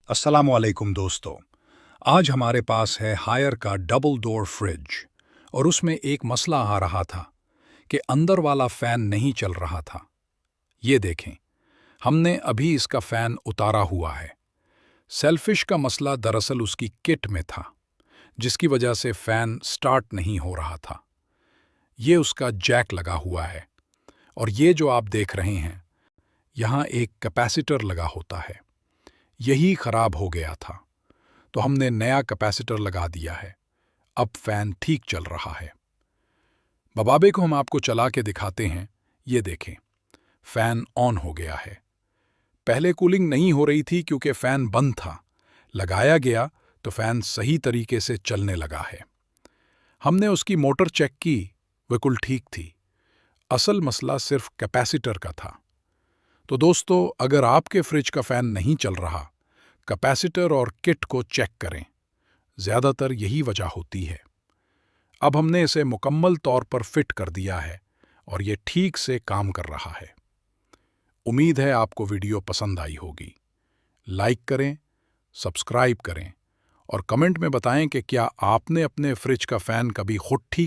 अस्सलाम वालेकुम दोस्तों। आज हमारे पास है हायर का डबल डोर फ्रिज और उसमें एक मसला आ रहा था कि अंदर वाला फ़ैन नहीं चल रहा था। ये देखें, हमने अभी इसका फ़ैन उतारा हुआ है। सेल्फिश का मसला दरअसल उसकी किट में था, जिसकी वजह से फ़ैन स्टार्ट नहीं हो रहा था। ये उसका जैक लगा हुआ है और ये जो आप देख रहे हैं, यहाँ एक कैपेसिटर लगा होता है। यही खराब हो गया था, तो हमने नया कैपेसिटर लगा दिया है। अब फैन ठीक चल रहा है। बबाबे को हम आपको चला के दिखाते हैं। ये देखें, फैन ऑन हो गया है। पहले कूलिंग नहीं हो रही थी क्योंकि फैन बंद था। लगाया गया तो फैन सही तरीके से चलने लगा है। हमने उसकी मोटर चेक की, बिल्कुल ठीक थी। असल मसला सिर्फ कैपेसिटर का था। तो दोस्तों, अगर आपके फ्रिज का फैन नहीं चल रहा, कैपेसिटर और किट को चेक करें। ज़्यादातर यही वजह होती है। अब हमने इसे मुकम्मल तौर पर फिट कर दिया है और ये ठीक से काम कर रहा है। उम्मीद है आपको वीडियो पसंद आई होगी। लाइक करें, सब्सक्राइब करें और कमेंट में बताएं कि क्या आपने अपने फ्रिज का फ़ैन कभी खुद ठीक